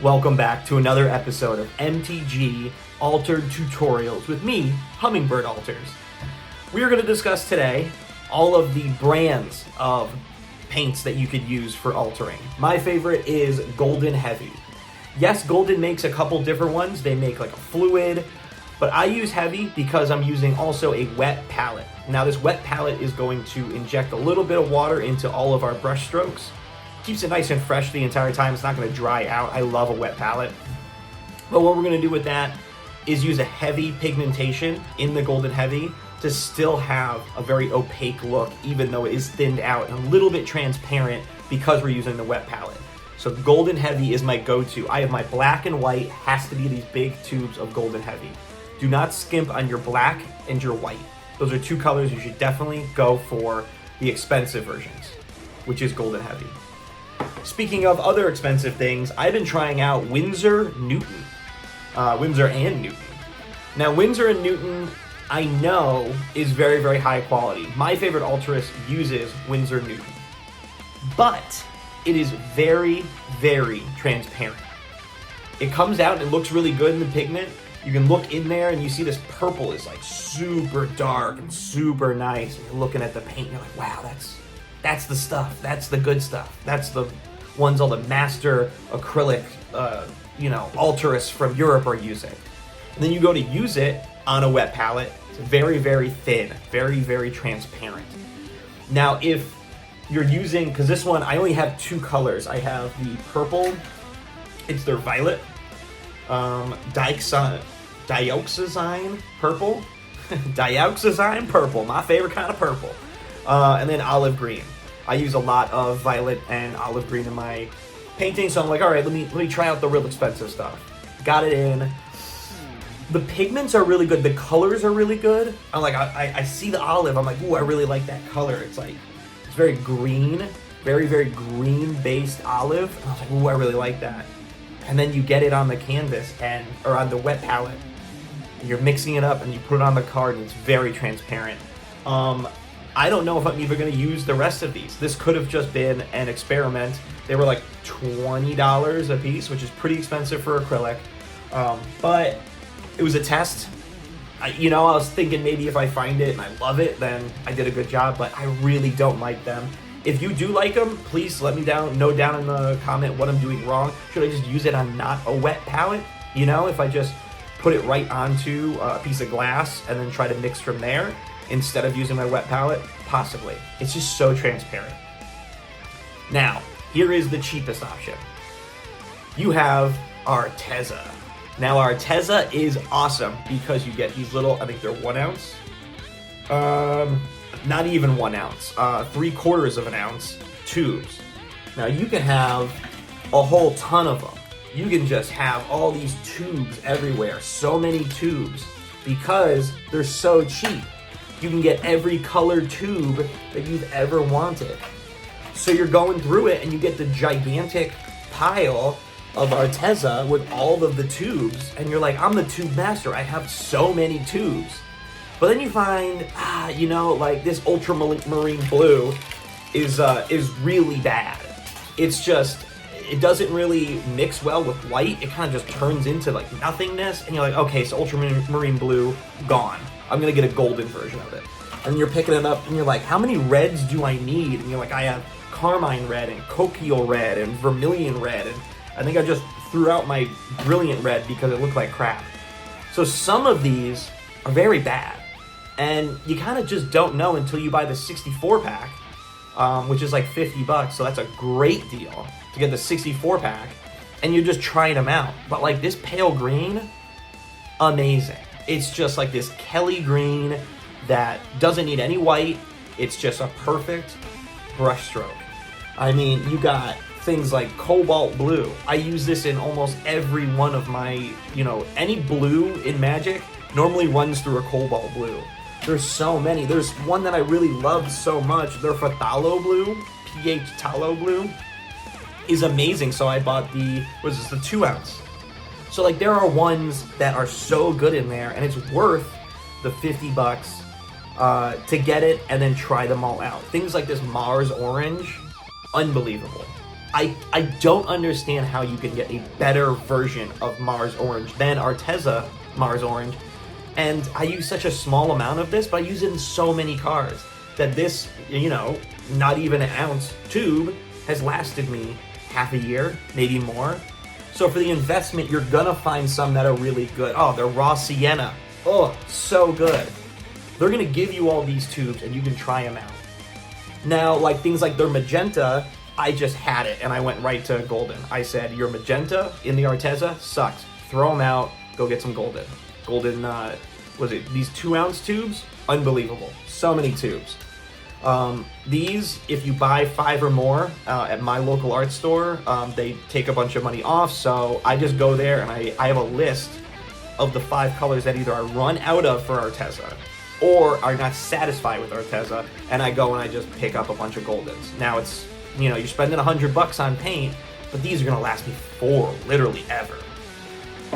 Welcome back to another episode of MTG Altered Tutorials with me, Hummingbird Alters. We are going to discuss today all of the brands of paints that you could use for altering. My favorite is Golden Heavy. Yes, Golden makes a couple different ones. They make like a fluid, but I use Heavy because I'm using also a wet palette. Now this wet palette is going to inject a little bit of water into all of our brush strokes. Keeps it nice and fresh the entire time. It's not going to dry out. I love a wet palette. But what we're going to do with that is use a heavy pigmentation in the Golden Heavy to still have a very opaque look, even though it is thinned out and a little bit transparent because we're using the wet palette. So Golden Heavy is my go-to. I have my black and white, has to be these big tubes of Golden Heavy. Do not skimp on your black and your white. Those are two colors you should definitely go for the expensive versions, which is Golden Heavy. Speaking of other expensive things, I've been trying out Windsor and Newton. Now, Windsor and Newton, I know, is very, very high quality. My favorite Alterist uses Windsor and Newton. But it is very, very transparent. It comes out and it looks really good in the pigment. You can look in there and you see this purple is like super dark and super nice. And you're looking at the paint and you're like, wow, that's the stuff. That's the good stuff. That's the ones all the master acrylic, Alterists from Europe are using. And then you go to use it on a wet palette. It's very, very thin, very, very transparent. Now, if you're using, because this one, I only have two colors. I have the purple, it's their violet, dioxazine purple, dioxazine purple, my favorite kind of purple, and then olive green. I use a lot of violet and olive green in my painting, so I'm like, all right, let me try out the real expensive stuff. Got it in. The pigments are really good. The colors are really good. I'm like, I see the olive. I'm like, ooh, I really like that color. It's like, it's very green, very, very green-based olive. And I was like, ooh, I really like that. And then you get it on the canvas or on the wet palette. You're mixing it up and you put it on the card and it's very transparent. I don't know if I'm even going to use the rest of these. This could have just been an experiment. They were like $20 a piece, which is pretty expensive for acrylic. But it was a test. I was thinking maybe if I find it and I love it, then I did a good job, but I really don't like them. If you do like them, please let me know down in the comment what I'm doing wrong. Should I just use it on not a wet palette? If I just put it right onto a piece of glass and then try to mix from there instead of using my wet palette? Possibly. It's just so transparent. Now, here is the cheapest option. You have Arteza. Now, Arteza is awesome because you get these little, I think they're 1 ounce. Not even 1 ounce. 3/4 of an ounce tubes. Now, you can have a whole ton of them. You can just have all these tubes everywhere. So many tubes because they're so cheap. You can get every color tube that you've ever wanted. So you're going through it and you get the gigantic pile of Arteza with all of the tubes, and you're like, I'm the tube master. I have so many tubes. But then you find, like this ultramarine blue is really bad. It's just, it doesn't really mix well with white. It kind of just turns into like nothingness, and you're like, okay, so ultramarine blue, gone. I'm gonna get a golden version of it. And you're picking it up and you're like, how many reds do I need? And you're like, I have carmine red and cochial red and vermilion red, and I think I just threw out my brilliant red because it looked like crap. So some of these are very bad, and you kind of just don't know until you buy the 64 pack, which is like $50, so that's a great deal to get the 64 pack, and you're just trying them out. But like this pale green, amazing. It's just like this Kelly green that doesn't need any white. It's just a perfect brush stroke. I mean, you got things like cobalt blue. I use this in almost every one of my, any blue in Magic normally runs through a cobalt blue. There's so many. There's one that I really love so much. Their Phthalo blue, PH Tallow blue, is amazing. So I bought the 2 ounce. So like there are ones that are so good in there, and it's worth the $50 to get it and then try them all out. Things like this Mars Orange, unbelievable. I don't understand how you can get a better version of Mars Orange than Arteza Mars Orange. And I use such a small amount of this, but I use it in so many cards that this, you know, not even an ounce tube has lasted me half a year, maybe more. So for the investment, you're gonna find some that are really good. Oh, they're raw sienna. Oh, so good. They're gonna give you all these tubes and you can try them out. Now, like things like their magenta, I just had it and I went right to golden. I said, your magenta in the Arteza sucks. Throw them out, go get some golden. Golden, was it these 2-ounce tubes? Unbelievable. So many tubes. These, if you buy 5 or more at my local art store, they take a bunch of money off. So I just go there and I have a list of the 5 colors that either I run out of for Arteza or are not satisfied with Arteza, and I go and I just pick up a bunch of goldens. Now it's, you know, you're spending $100 on paint, but these are gonna last me for literally ever.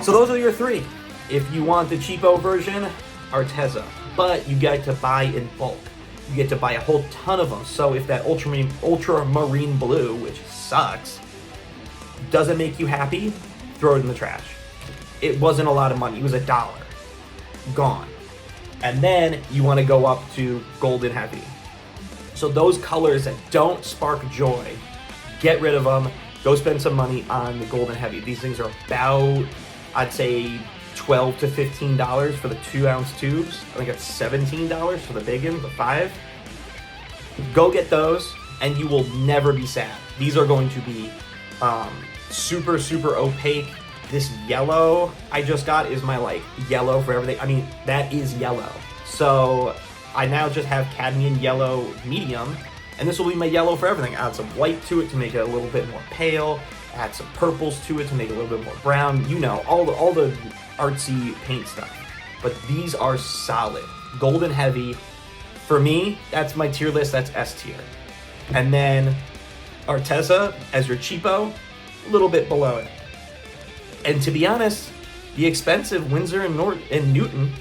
So those are your 3. If you want the cheapo version, Arteza, but you get to buy in bulk. You get to buy a whole ton of them. So if that ultramarine blue, which sucks, doesn't make you happy, throw it in the trash. It wasn't a lot of money. It was $1. Gone. And then you want to go up to golden heavy. So those colors that don't spark joy, get rid of them. Go spend some money on the golden heavy. These things are about, I'd say, $12 to $15 for the 2-ounce tubes. I think it's $17 for the big ones, the 5. Go get those, and you will never be sad. These are going to be super, super opaque. This yellow I just got is my like yellow for everything. I mean, that is yellow. So I now just have cadmium yellow medium, and this will be my yellow for everything. Add some white to it to make it a little bit more pale. Add some purples to it to make it a little bit more brown. You know, all the artsy paint stuff. But these are solid. Golden heavy. For me, that's my tier list. That's S tier. And then Arteza as your cheapo, a little bit below it. And to be honest, the expensive Windsor and Newton,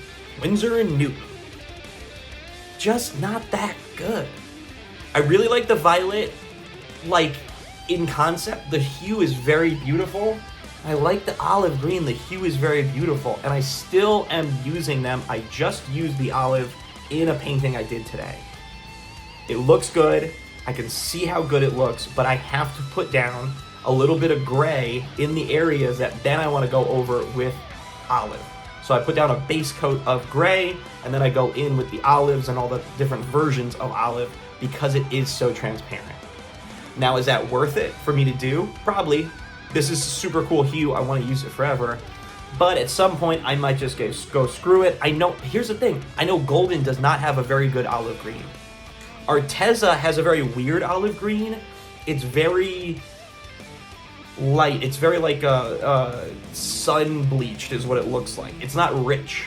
just not that good. I really like the violet, like in concept, the hue is very beautiful. I like the olive green, the hue is very beautiful, and I still am using them. I just used the olive in a painting I did today. It looks good, I can see how good it looks, but I have to put down a little bit of gray in the areas that then I want to go over with olive. So I put down a base coat of gray, and then I go in with the olives and all the different versions of olive because it is so transparent. Now, is that worth it for me to do? Probably. This is a super cool hue, I want to use it forever. But at some point, I might just go screw it. I know, here's the thing, I know golden does not have a very good olive green. Arteza has a very weird olive green. It's very light. It's very like sun bleached is what it looks like. It's not rich.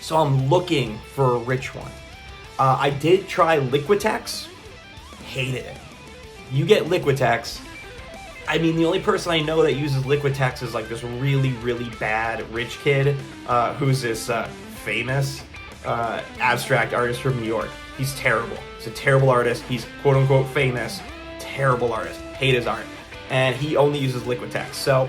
So I'm looking for a rich one. I did try Liquitex. Hated it. You get Liquitex. I mean, the only person I know that uses Liquitex is like this really, really bad rich kid who's this famous abstract artist from New York. He's terrible. He's a terrible artist. He's quote unquote famous. Terrible artist. Hate his art. And he only uses Liquitex. So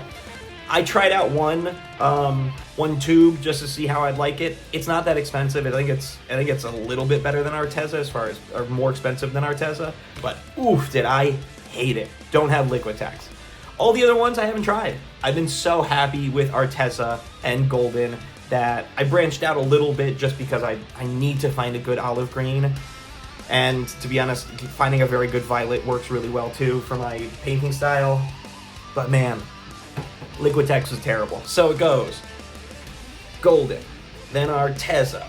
I tried out one tube just to see how I'd like it. It's not that expensive. I think it's a little bit better than Arteza as far as, or more expensive than Arteza. But oof, did I hate it. Don't have Liquitex. All the other ones I haven't tried. I've been so happy with Arteza and Golden that I branched out a little bit just because I need to find a good olive green. And to be honest, finding a very good violet works really well too for my painting style. But man, Liquitex was terrible. So it goes Golden, then Arteza,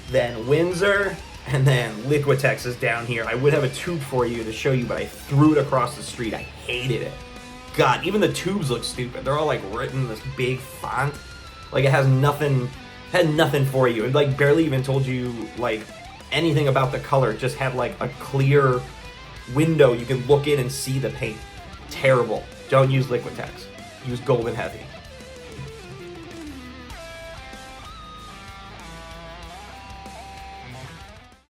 then Windsor, and then Liquitex is down here. I would have a tube for you to show you, but I threw it across the street. I hated it. God, even the tubes look stupid. They're all like written in this big font. Like it has nothing, had nothing for you. It like barely even told you like anything about the color. It just had like a clear window you can look in and see the paint. Terrible. Don't use Liquitex. Use Golden Heavy.